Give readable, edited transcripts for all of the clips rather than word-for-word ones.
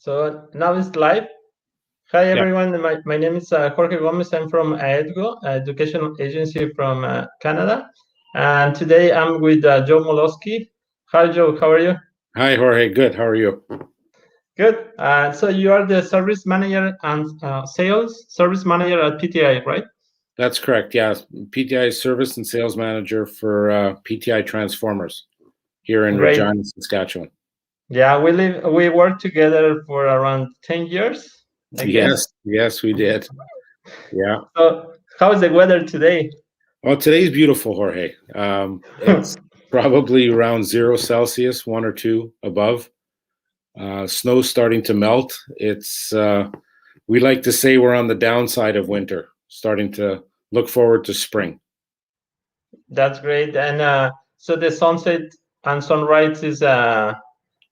So now it's live. Hi Yeah, everyone, my name is Jorge Gomez. I'm from AEDGO, education agency from Canada. And today I'm with Joe Molosky. Hi Joe, how are you? hi Jorge, good. How are you? Good. So you are the service manager and sales service manager at PTI, right? That's correct. Yeah, PTI service and sales manager for PTI Transformers here in Great. Regina, Saskatchewan. Yeah, we worked together for around 10 years, I guess. Yes, we did. Yeah. So how is the weather today? Well, today's beautiful, Jorge. It's probably around 0 Celsius, 1 or 2 above. Snow's starting to melt. We like to say we're on the downside of winter, starting to look forward to spring. That's great. And so the sunset and sunrise is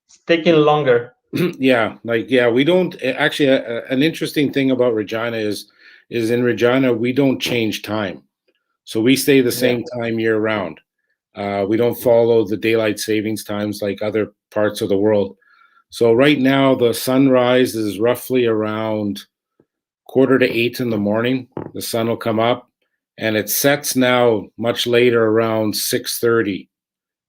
it's taking longer. Yeah, we don't actually. An interesting thing about Regina is in Regina we don't change time, so we stay the Yeah. same time year round. We don't follow the daylight savings times like other parts of the world. So right now the sunrise is roughly around 7:45 in the morning. The sun will come up, and it sets now much later around 6:30.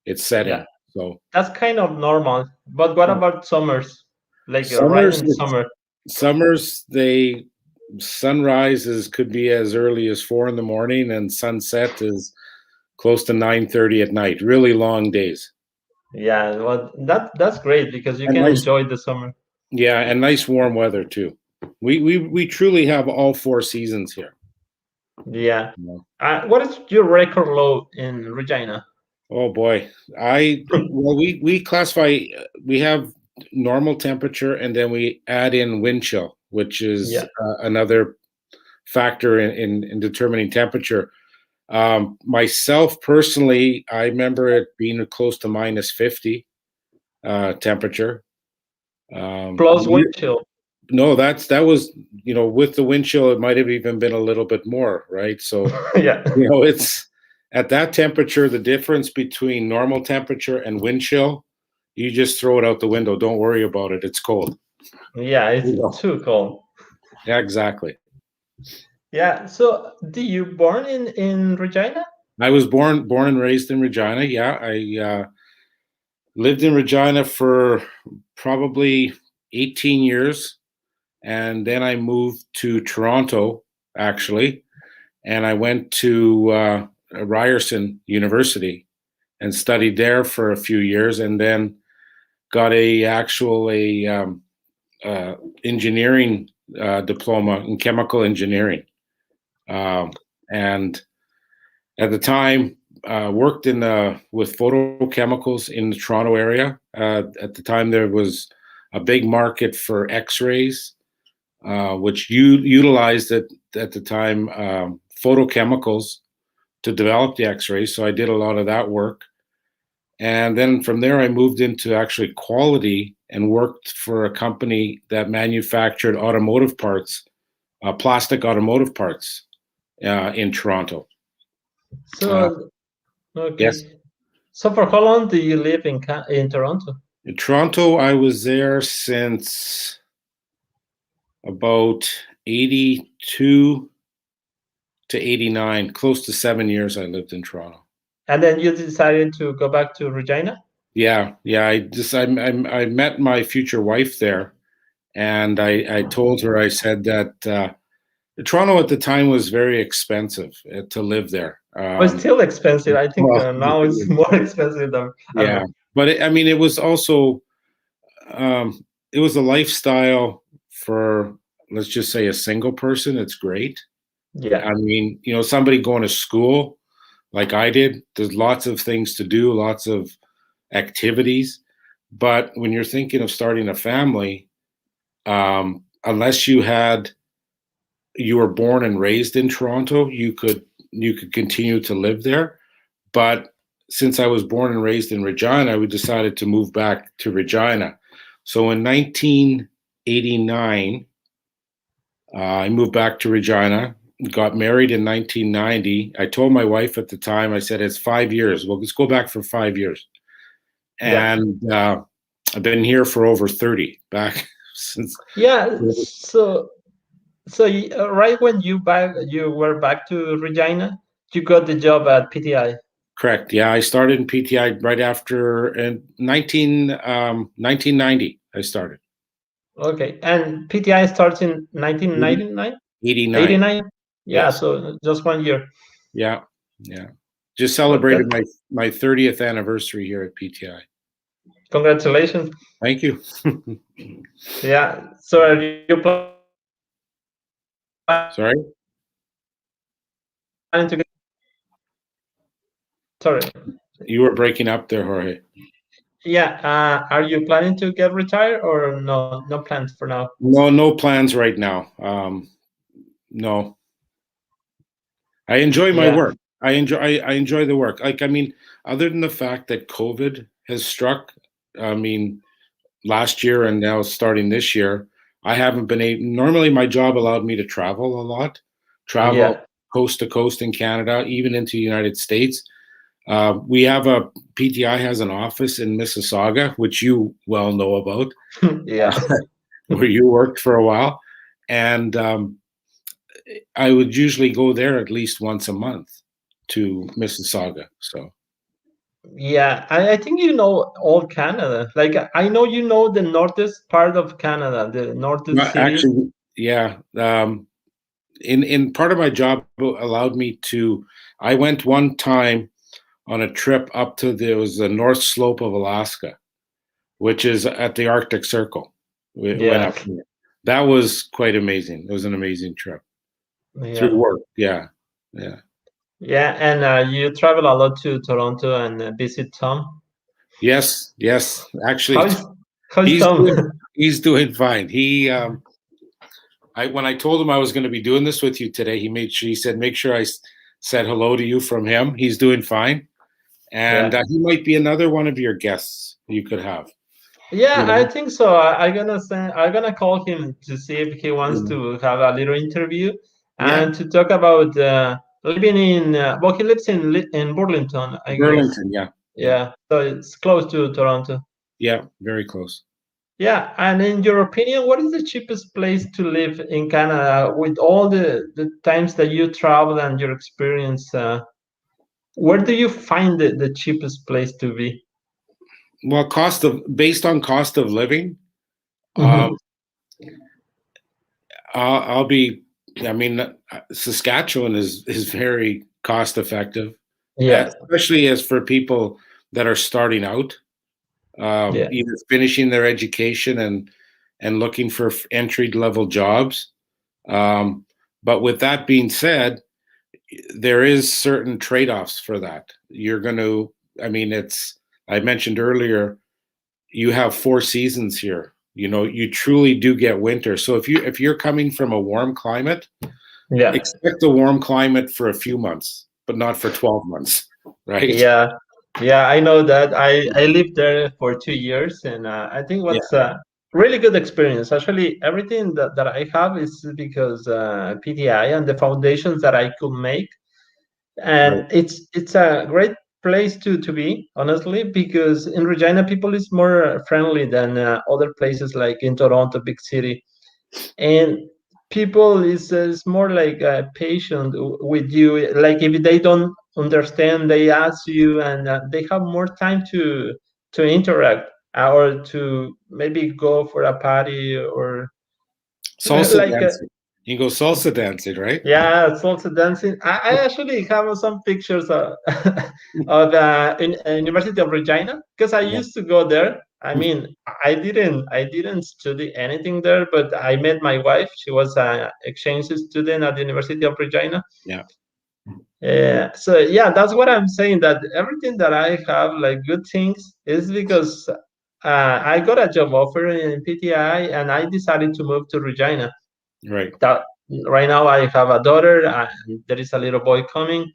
It's setting. Yeah. So That's kind of normal. But what about summers? Like right summers, in summer. summers, they sunrises could be as early as 4 in the morning, and sunset is close to 9:30 at night. Really long days, Yeah, well that's great because you and can nice, enjoy the summer. yeah, and nice warm weather too. We truly have all 4 seasons here. Yeah. You know? What is your record load in Regina? Oh boy, we classify. We have normal temperature, and then we add in wind chill, which is Yeah. another factor in determining temperature. Myself personally, I remember it being close to -50 temperature. Plus wind chill. No, that was with the wind chill, it might have even been a little bit more, right? So Yeah. it's at that temperature, the difference between normal temperature and wind chill, you just throw it out the window. Don't worry about it. It's cold. Yeah, it's You know. too cold. Yeah, exactly. Yeah. So did you born in Regina? I was born and raised in Regina. Yeah, I lived in Regina for probably 18 years. And then I moved to Toronto, actually. And I went to Ryerson University and studied there for a few years, and then got a engineering diploma in chemical engineering. And at the time, worked with photochemicals in the Toronto area. At the time, there was a big market for X-rays, which utilized at the time photochemicals to develop the X-rays. So I did a lot of that work, and then from there I moved into actually quality and worked for a company that manufactured automotive parts, plastic automotive parts in Toronto. So Yes. okay. So for how long do you live in Toronto? In Toronto, I was there since about 82 to 89, close to 7 years I lived in Toronto. And then you decided to go back to Regina? Yeah. I met my future wife there, and I told her, I said that Toronto at the time was very expensive to live there. Oh, it's still expensive. I think Well, now it's more expensive than yeah, ever. but it was also it was a lifestyle for, let's just say, a single person. It's great. Yeah. I mean, somebody going to school like I did, there's lots of things to do, lots of activities. But when you're thinking of starting a family, unless you were born and raised in Toronto, you could continue to live there. But since I was born and raised in Regina, we decided to move back to Regina. So in 1989, I moved back to Regina, got married in 1990. I told my wife at the time, I said, it's 5 years. Well, let's go back for 5 years. Yeah. And I've been here for over 30, back since. Yeah. So right when you were back to Regina, you got the job at PTI. Correct. Yeah, I started in PTI right after in 1990. I started Okay, and PTI starts in 80, 1999, 89. 89. Yeah, Yes. so just 1 year. Yeah. Yeah. Just But celebrated that, my 30th anniversary here at PTI. congratulations. Thank you. Yeah. So are you planning to get Sorry, sorry. you were breaking up there, Jorge. Yeah. Are you planning to get retired or no? No plans for now. No, no plans right now. No, I enjoy my Yeah. work. I enjoy the work. Like, I mean, other than the fact that COVID has struck, I mean, last year and now starting this year, I haven't been able. Normally, my job allowed me to travel a lot, travel Yeah. coast to coast in Canada, even into the United States. We have a PTI has an office in Mississauga, which you well know about, Yeah. where you worked for a while, and I would usually go there at least once a month to Mississauga. So Yeah. I think you know all Canada. Like I know you know the northeast part of Canada, the northeast cities. actually, yeah. In part of my job allowed me to. I went one time on a trip up to there was the North Slope of Alaska, which is at the Arctic Circle. We went Yeah. up there. That was quite amazing. It was an amazing trip through Yeah. work. Yeah, yeah. Yeah. And you travel a lot to Toronto and visit Tom. Yes, yes. Actually, How's how's he's Tom? doing he's doing fine. I when I told him I was going to be doing this with you today, he said make sure said hello to you from him. He's doing fine, and Yeah. he might be another one of your guests you could have. Yeah, You I know, think so. I'm gonna call him to see if he wants in to have a little interview yeah, and to talk about living in. Well, he lives in Burlington, I guess. Burlington. Yeah, yeah, Yeah, so it's close to Toronto. yeah. Very close. Yeah, and in your opinion, what is the cheapest place to live in Canada with all the times that you travel and your experience? Where do you find the cheapest place to be? Well, based on cost of living, um, Hmm. I'll be. I mean, Saskatchewan is very cost effective, Yeah, especially as for people that are starting out, yeah, either finishing their education and looking for entry level jobs. Um, but with that being said, there is certain trade offs for that. You're going to. I mean, it's. I mentioned earlier you have 4 seasons here. You know, you truly do get winter. So if you're coming from a warm climate, yeah. expect a warm climate for a few months, but not for 12 months, right? Yeah, yeah, I know that. I lived there for 2 years, and I think Yeah, what's a really good experience. Actually, everything that I have is because PTI and the foundations that I could make, right. and it's a great place to be, honestly, because in Regina, people is more friendly than other places like in Toronto, big city, and people is more like patient with you, like if they don't understand they ask you, and they have more time to interact or to maybe go for a party or Salsa like dancing. You can go salsa dancing, right? yeah, salsa dancing. I actually have some pictures of in University of Regina because I Yeah, used to go there. I mean, I didn't study anything there, but I met my wife. She was an exchange student at the University of Regina. yeah, So yeah, that's what I'm saying. That everything that I have, like good things, is because I got a job offer in PTI, and I decided to move to Regina. right. That right now I have a daughter, and there is a little boy coming.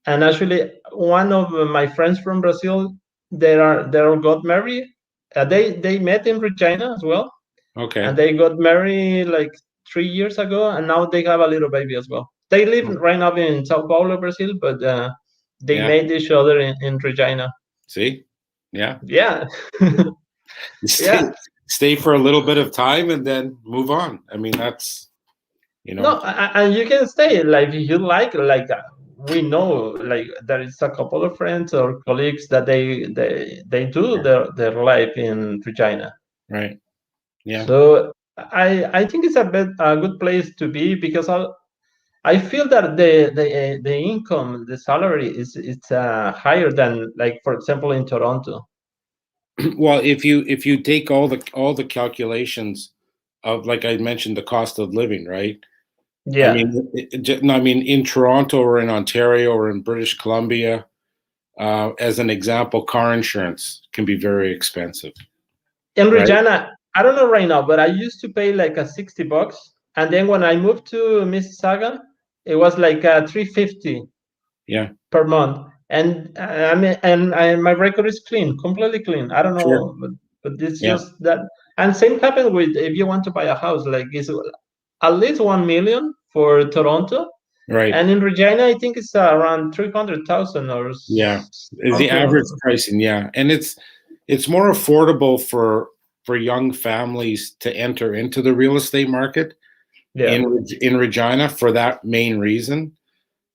And actually, one of my friends from Brazil, they all got married. They met in Regina as well, and Okay. they got married like 3 years ago, and now they have a little baby as well. They live right now in Sao Paulo, Brazil, but they Yeah. met each other in Regina. See? Yeah. Yeah, See, yeah, stay for a little bit of time and then move on. I mean, that's, you know. No, and you can stay like if you like we know like there is a couple of friends or colleagues that they do their life in Regina. Right. Yeah. So I think it's a good place to be because I feel that the income, the salary is higher than like for example in Toronto. Well, if you take all the calculations of, like I mentioned, the cost of living, right? I Yeah. mean, I mean, in Toronto or in Ontario or in British Columbia, as an example, car insurance can be very expensive, In right? Regina, I don't know right now, but I used to pay like a $60, and then when I moved to Mississauga, it was like 350 Yeah, per month. And I mean, my record is clean, completely clean. I don't sure. know, but it's Yeah, just that. And same happened with if you want to buy a house, like it's at least 1 million for Toronto, right. and in Regina, I think it's around 300,000 or Yeah, is the average something. pricing. Yeah, and it's more affordable for young families to enter into the real estate market Yeah, in Regina for that main reason.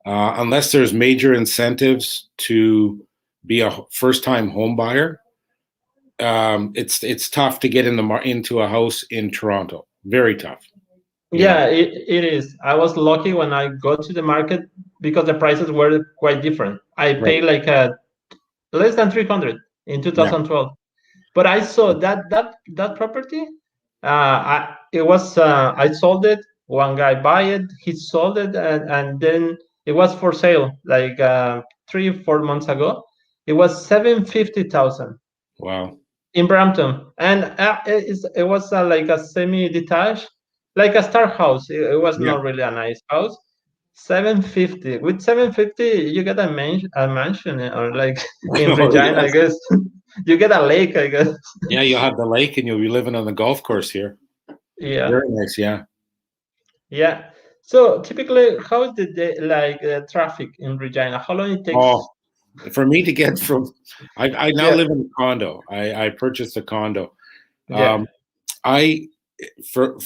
Unless there's major incentives to be a first-time home buyer, it's tough to get into a house in Toronto. Very tough. You know. yeah, it is. I was lucky when I got to the market because the prices were quite different. I Right. paid like less than 300 in Yeah. 2012. But I saw that property. It was I sold it. One guy buy it. He sold it, and then it was for sale like 3 4 months ago. It was 750,000 Wow. in Brampton, and it was like a semi-detached, like a star house. It was Yeah. not really a nice house. 750. With 750, you get a mansion, or like in Oh Regina, I yes. guess. You get a lake, I guess. Yeah, you'll have the lake and you'll be living on the golf course here. Yeah, Very nice. Yeah. yeah. So typically, how is the day, like traffic in Regina? How long it takes? Oh, for me to get from, I now Yeah, live in a condo. I purchased a condo. yeah. Um, I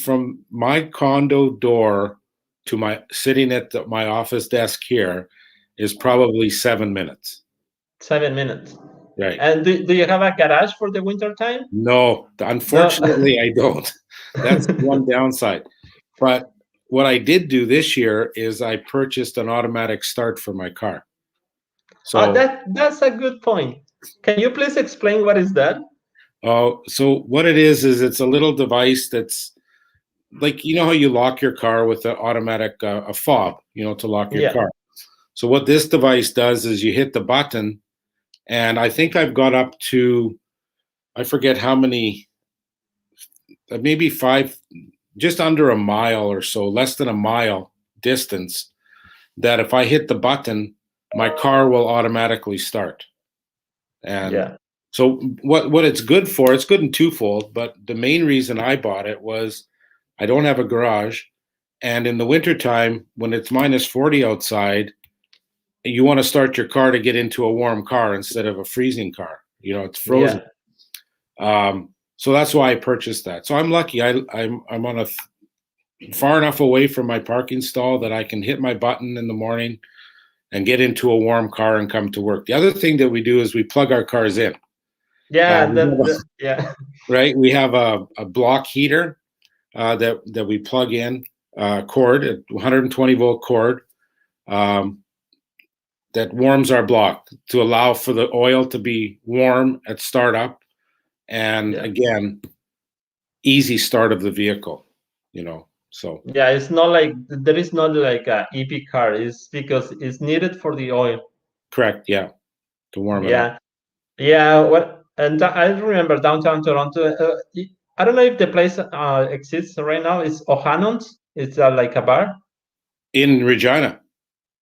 from my condo door to my sitting at my office desk here is probably 7 minutes. 7 minutes. Right. And do you have a garage for the winter time? No, No. unfortunately, I don't. That's one downside. But what I did do this year is I purchased an automatic start for my car. So, That's a good point. Can you please explain what is that? so what it is it's a little device that's like, you know how you lock your car with an automatic a fob, to lock your Yeah, car. So what this device does is you hit the button, and I think I've got up to, I forget how many, maybe five, just under a mile or so, less than a mile distance, that if I hit the button, my car will automatically start. And yeah, so what it's good for, it's good in twofold, but the main reason I bought it was I don't have a garage. And in the wintertime, when it's minus 40 outside, you want to start your car to get into a warm car instead of a freezing car. It's frozen. yeah, So that's why I purchased that. So I'm lucky. I'm on a far enough away from my parking stall that I can hit my button in the morning and get into a warm car and come to work. The other thing that we do is we plug our cars in. yeah. Yeah, Right? We have a block heater that we plug in, cord, a 120-volt cord, that warms our block to allow for the oil to be warm at startup, and yeah, again, easy start of the vehicle. So yeah. It's not like there is not like a EV car. It's because it's needed for the oil. correct, yeah, to warm it up. Yeah, yeah. What? And I remember downtown Toronto. I don't know if the place exists right now. It's O'Hannon's. It's like a bar. In Regina.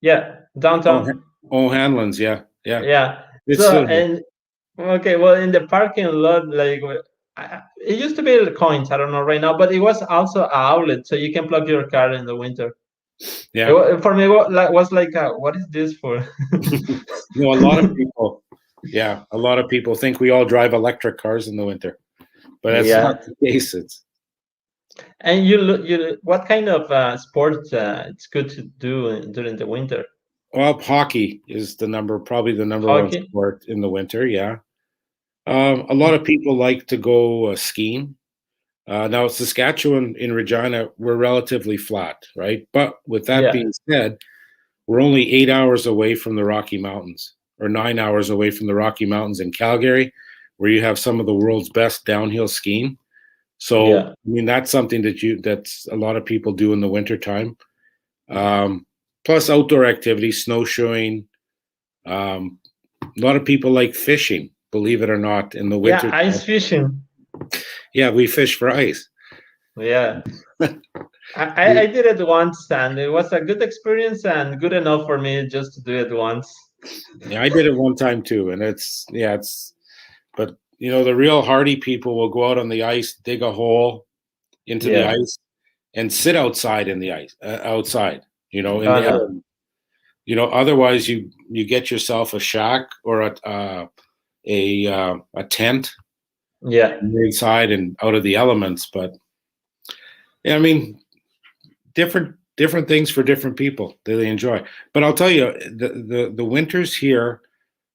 Yeah, Oh, downtown. O'Hanlon's, yeah, yeah. Yeah. It's So still here. and okay, well, in the parking lot, like it used to be coins. I don't know right now, but it was also an outlet, so you can plug your car in the winter. Yeah. For me, was like, what is this for? A lot of people, yeah, a lot of people think we all drive electric cars in the winter. but that's Yeah. not the case. It's And what kind of sports it's good to do during the winter? well, hockey is probably the number one Hockey? sport in the winter. Yeah, a lot of people like to go skiing. Now, Saskatchewan in Regina, we're relatively flat, right? But with that Yeah. being said, we're only 8 hours away from the Rocky Mountains, or 9 hours away from the Rocky Mountains in Calgary, where you have some of the world's best downhill skiing. So, Yeah. I mean, that's something that's a lot of people do in the wintertime. Plus outdoor activities, snowshoeing. A lot of people like fishing, believe it or not, in the Yeah, winter. ice fishing. Yeah, we fish for ice. Yeah. I did it once and it was a good experience and good enough for me just to do it once. Yeah, I did it one time too, and but the real hardy people will go out on the ice, dig a hole into the Yeah. ice, and sit outside in the ice, outside, in Oh the no. element. Otherwise you get yourself a shack or a tent Yeah. inside and out of the elements. But yeah, I mean, different things for different people that they enjoy. But I'll tell you, the winters here,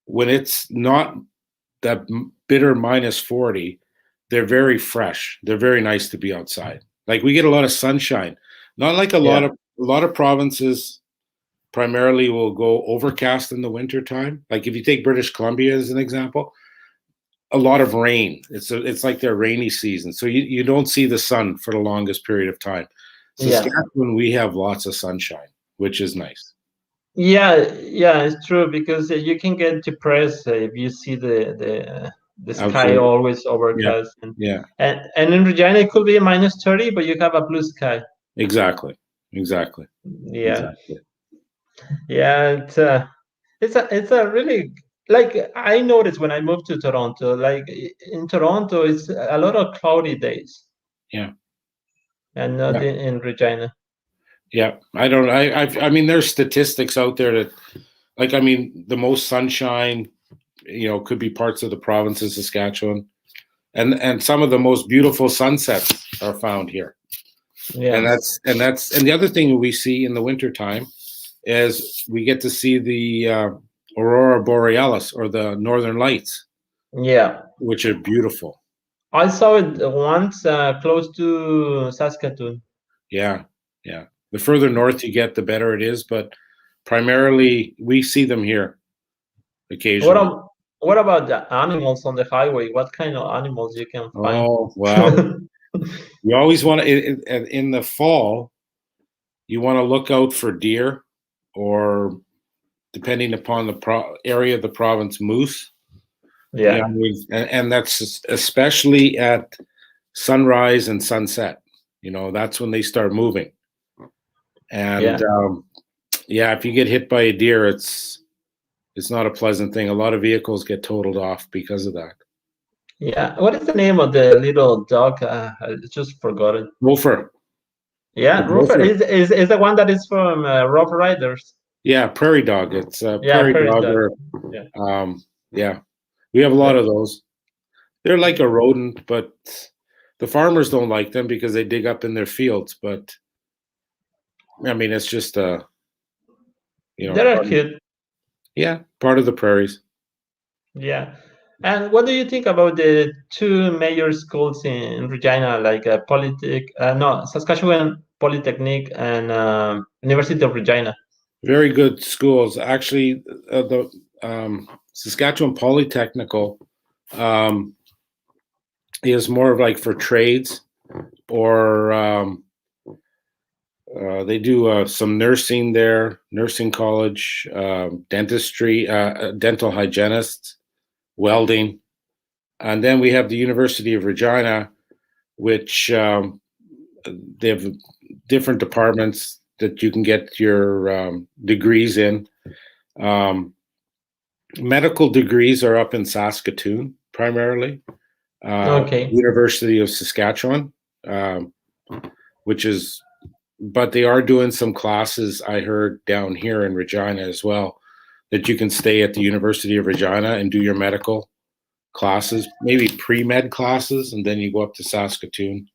when it's not that bitter -40, they're very fresh. They're very nice to be outside. Like we get a lot of sunshine. Not like Yeah. a lot of provinces primarily will go overcast in the winter time. Like if you take British Columbia as an example, a lot of rain. It's like their rainy season. So you don't see the sun for the longest period of time. Yeah. Saskatchewan, we have lots of sunshine, which is nice. Yeah, it's true because you can get depressed if you see the sky Absolutely. always Yeah. overcast Yeah. and in Regina it could be -30, but you have a blue sky. Exactly. Exactly. Yeah, Exactly. yeah, it's a really like I noticed when I moved to Toronto. Like in Toronto, it's a lot of cloudy days, Yeah. and not Yeah. in Regina. Yeah. I don't. I mean, there's statistics out there that, like, I mean, the most sunshine, could be parts of the province of Saskatchewan, and some of the most beautiful sunsets are found here. And Yeah, and the other thing we see in the wintertime is we get to see the aurora borealis, or the northern lights, yeah. which are beautiful. I saw it once close to Saskatoon. Yeah, yeah. The further north you get, the better it is. But primarily, we see them here What occasionally. am, what about the animals on the highway? What kind of animals you can find? Oh well, you always want to in the fall. You want to look out for deer, or depending upon the area of the province, moose. Yeah, I mean, and that's especially at sunrise and sunset. That's when they start moving. And yeah, yeah, if you get hit by a deer, it's not a pleasant thing. A lot of vehicles get totaled off because of that. yeah. What is the name of the little dog? I just forgot it. Gopher, the Yeah, Roofer gopher. is the one that is from Rough Riders. Yeah, prairie dog. It's a Yeah, prairie prairie dog. dog. Or Yeah, yeah, we have a lot yeah, of those. They're like a rodent, but the farmers don't like them because they dig up in their fields. But I mean, it's just they are part of, cute. yeah, part of the prairies. Yeah. And what do you think about the two major schools in Regina, like no, Saskatchewan Polytechnic and University of Regina? Very good schools. Actually, the Saskatchewan Polytechnical um, is more of like for trades, or they do some nursing there, nursing college, dentistry, dental hygienists, welding. And then we have the University of Regina, which they have different departments that you can get your degrees in. Um, Medical degrees are up in Saskatoon primarily. Okay. University of Saskatchewan, um, which is, but they are doing some classes I heard down here in Regina as well, that you can stay at the University of Regina and do your medical classes, maybe pre-med classes, and then you go up to Saskatoon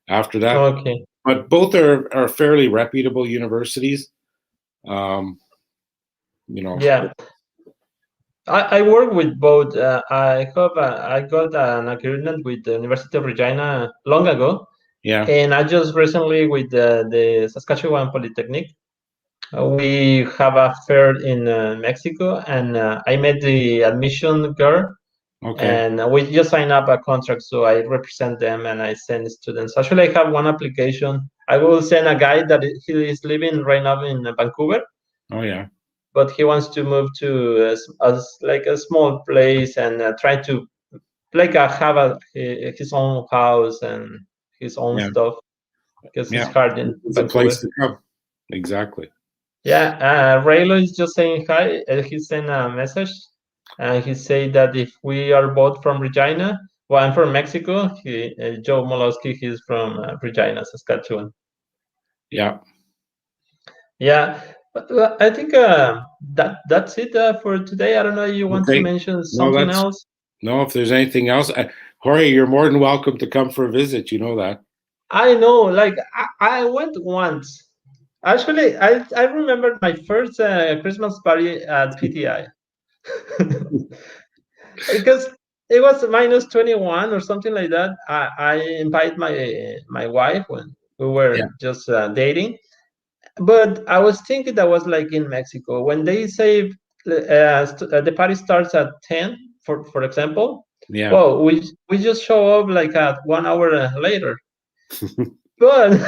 after that. Okay. But both are fairly reputable universities. Um, you know, Yeah. I work with both. I got an agreement with the University of Regina long ago, yeah, and I just recently with the Saskatchewan Polytechnic. We have a fair in Mexico, and I met the admission girl, okay, and we just signed up a contract. So I represent them, and I send students. Actually, I have one application. I will send a guy that he is living right now in Vancouver, oh yeah, but he wants to move to like a small place and try to like have his own house and his own yeah, stuff because it's yeah. hard in It's a place Vancouver. to come. Exactly. Yeah, Raylo is just saying hi. He sent a message, and he said that if we are both from Regina, well, I'm from Mexico. Joe Molowski, he's from Regina, Saskatchewan. Yeah. Yeah, but I think that's it for today. I don't know. You want to Okay. mention No, something that's else? no. If there's anything else, Jorge, you're more than welcome to come for a visit. You know that. I know. Like I went once. Actually, I remember my first Christmas party at PTI. Because it was minus 21 or something like that. I invited my wife when we Yeah. were just dating, but I was thinking that was like in Mexico when they say the party starts at 10, for example. Yeah. Well, we just show up like at 1 hour later, but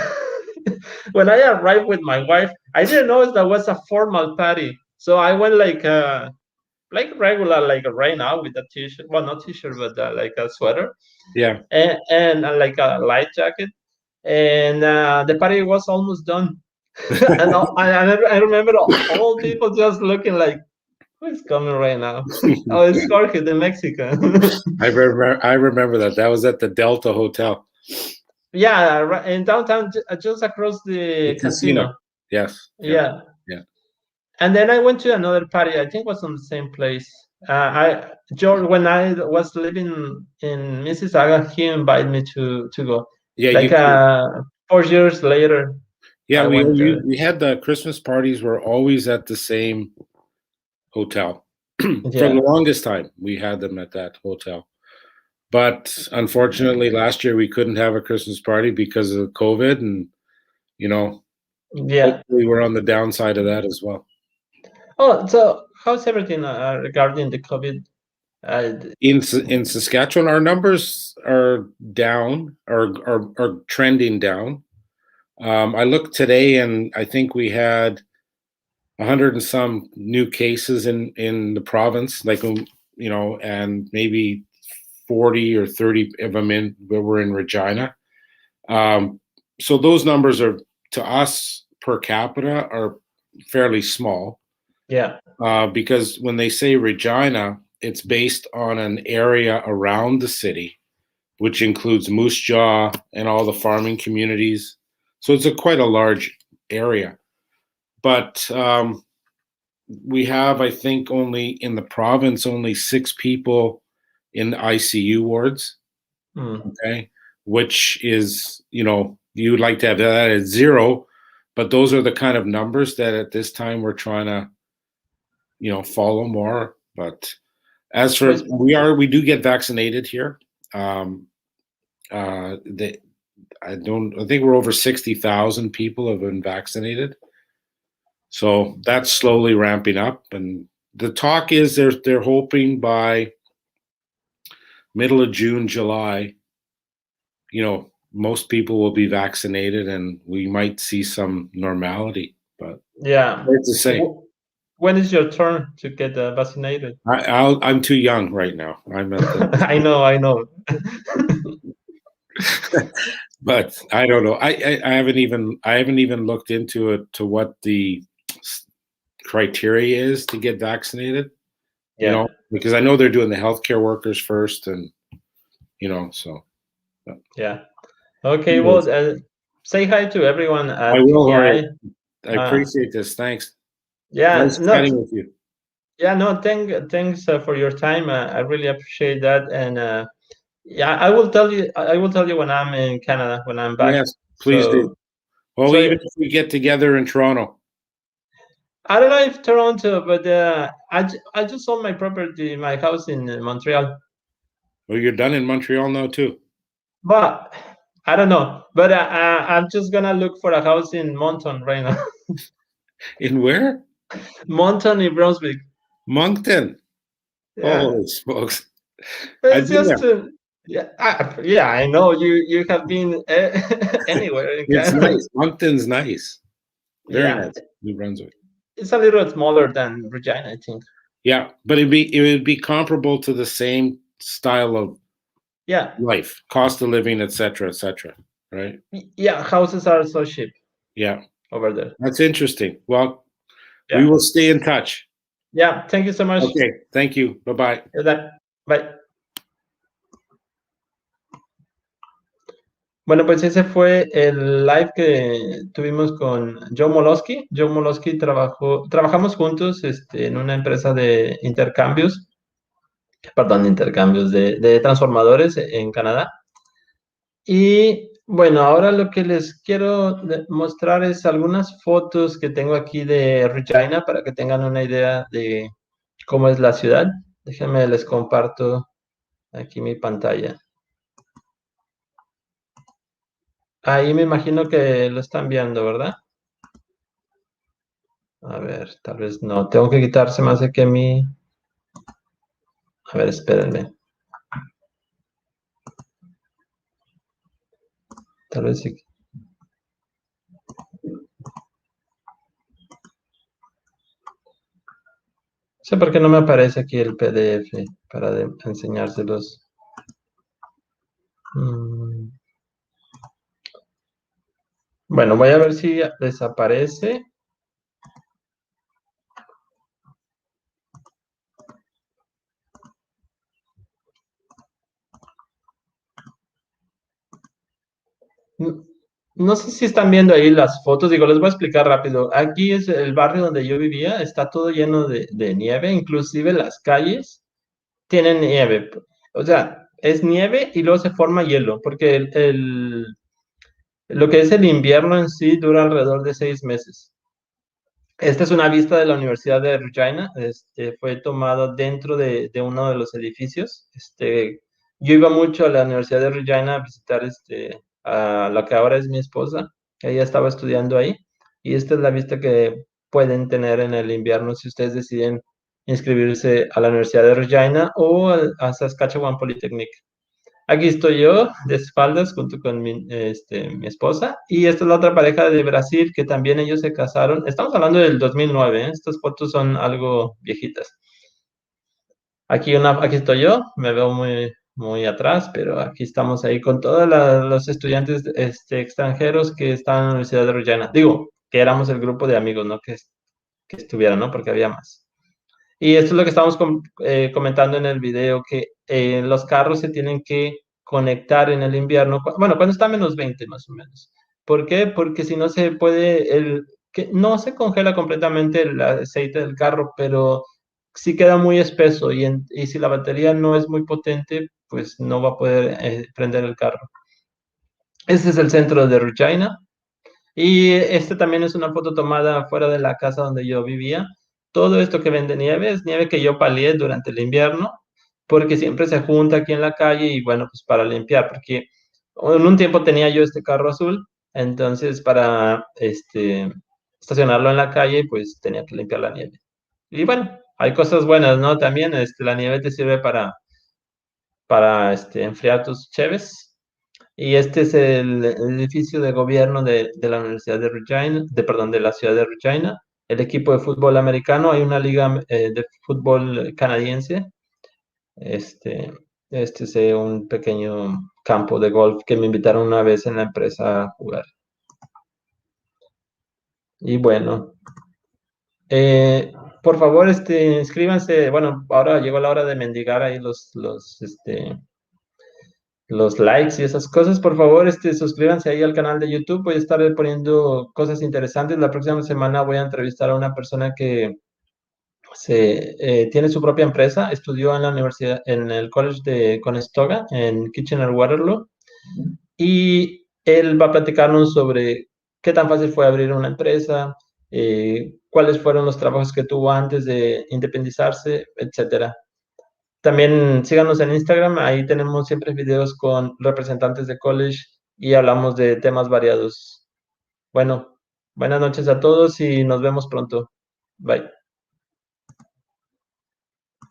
when I arrived with my wife, I didn't know that was a formal party, so I went like regular, like right now with a t-shirt. Well, not t-shirt, but like a sweater Yeah. and like a light jacket. And the party was almost done. I remember all people just looking like, who's coming right now? Oh, it's Jorge, the Mexican. I remember that. That was at the Delta Hotel, Yeah, right in downtown, just across the the casino. casino. Yes. Yeah. Yeah. Yeah. And then I went to another party. I think it was on the same place. George, when I was living in Mississauga, he invited me to go. Yeah. Like You too. 4 years later, Yeah. I went there. We had the Christmas parties were always at the same hotel. For Yeah, the longest time, we had them at that hotel. But unfortunately, last year we couldn't have a Christmas party because of COVID, and you know, yeah. hopefully we're on the downside of that as well. Oh, so how's everything regarding the COVID? In Saskatchewan, our numbers are down, are trending down. I looked today, and I think we had 100 and some new cases in the province, like and maybe 40 or 30 of them were in Regina. So those numbers are to us per capita are fairly small Yeah, because when they say Regina, it's based on an area around the city, which includes Moose Jaw and all the farming communities. So it's quite a large area. But we have, I think, only in the province, only 6 people in the ICU wards. Okay. Which is, you would like to have that at 0, but those are the kind of numbers that at this time we're trying to, follow more. But as for but we do get vaccinated here. The I think we're over 60,000 people have been vaccinated. So that's slowly ramping up, and the talk is they're hoping by middle of June, July, most people will be vaccinated, and we might see some normality. But yeah. hard to say. When is your turn to get vaccinated? I'm too young right now. I'm at the, I know. but I don't know. I haven't even looked into it to what the criteria is to get vaccinated. Yeah, Because I know they're doing the healthcare workers first, and so. yeah. Okay, Anyways, well, say hi to everyone I at will, Jorge. PTI. I Uh, appreciate this. Thanks. yeah, Nice no, chatting with you. Yeah, no, thanks for your time. I really appreciate that, and yeah, I will tell you. I will tell you when I'm in Canada, when I'm back. Yes, please do. So, Well, so even if we get together in Toronto. I don't know if Toronto, but I just sold my property, my house in Montreal. Well, you're done in Montreal now too. But I don't know. But I'm just gonna look for a house in Monton right now. In where? Monton, New Brunswick. Moncton. Yeah, Holy smokes! I've it's been just there. yeah, yeah. I know you have been anywhere in It's Canada. nice. Moncton's nice. Very Yeah, nice. New Brunswick. it's a little smaller than Regina, I think. Yeah, but it would be comparable to the same style of Yeah, life, cost of living, etc., etc. Right? yeah. Houses are so cheap Yeah, over there. that's interesting. Well, we Yeah, will stay in touch. yeah. Thank you so much. Okay, thank you. Bye bye. Bye. Bueno, pues ese fue el live que tuvimos con Joe Molosky. Joe Molosky trabajamos juntos en una empresa de intercambios, perdón, intercambios de transformadores en Canadá. Y bueno, ahora lo que les quiero mostrar es algunas fotos que tengo aquí de Regina para que tengan una idea de cómo es la ciudad. Déjenme les comparto aquí mi pantalla. Ahí me imagino que lo están viendo, ¿verdad? A ver, tal vez no. Tengo que quitarse más de que mi... A ver, espérenme. Tal vez sí. No sé por qué no me aparece aquí el PDF para enseñárselos. Mm. Bueno, voy a ver si desaparece. No sé si están viendo ahí las fotos, digo, les voy a explicar rápido. Aquí es el barrio donde yo vivía, está todo lleno de nieve, inclusive las calles tienen nieve. O sea, es nieve y luego se forma hielo, porque lo que es el invierno en sí dura alrededor de 6 meses. Esta es una vista de la Universidad de Regina. Fue tomado dentro de uno de los edificios. Yo iba mucho a la Universidad de Regina a visitar a la que ahora es mi esposa. Ella estaba estudiando ahí. Y esta es la vista que pueden tener en el invierno si ustedes deciden inscribirse a la Universidad de Regina o a Saskatchewan Polytechnic. Aquí estoy yo de espaldas junto con mi esposa y esta es la otra pareja de Brasil que también ellos se casaron. Estamos hablando del 2009, ¿eh? Estas fotos son algo viejitas. Aquí estoy yo, me veo muy atrás, pero aquí estamos ahí con todos los estudiantes extranjeros que están en la Universidad de Regina. Digo, que éramos el grupo de amigos, ¿no? Que estuvieran, ¿no? Porque había más. Y esto es lo que estamos comentando en el video, que los carros se tienen que conectar en el invierno, bueno, cuando está a -20 más o menos. ¿Por qué? Porque si no se puede, que no se congela completamente el aceite del carro, pero sí queda muy espeso y si la batería no es muy potente, pues no va a poder prender el carro. Este es el centro de Regina. Y este también es una foto tomada fuera de la casa donde yo vivía. Todo esto que ven de nieve es nieve que yo palié durante el invierno, porque siempre se junta aquí en la calle y bueno, pues para limpiar, porque en un tiempo tenía yo este carro azul, entonces para estacionarlo en la calle, pues tenía que limpiar la nieve. Y bueno, hay cosas buenas, ¿no? También la nieve te sirve para enfriar tus cheves. Y este es el edificio de gobierno de la Universidad de Regina, perdón, de la ciudad de Regina. El equipo de fútbol americano, hay una liga de fútbol canadiense. Este, este es un pequeño campo de golf que me invitaron una vez en la empresa a jugar. Y bueno, eh, por favor, inscríbanse. Bueno, ahora llegó la hora de mendigar ahí los likes y esas cosas, por favor, suscríbanse ahí al canal de YouTube. Voy a estar poniendo cosas interesantes. La próxima semana voy a entrevistar a una persona que tiene su propia empresa, estudió en la universidad, en el College de Conestoga, en Kitchener-Waterloo, y él va a platicarnos sobre qué tan fácil fue abrir una empresa, cuáles fueron los trabajos que tuvo antes de independizarse, etcétera. También síganos en Instagram, ahí tenemos siempre videos con representantes de college y hablamos de temas variados. Bueno, buenas noches a todos y nos vemos pronto. Bye.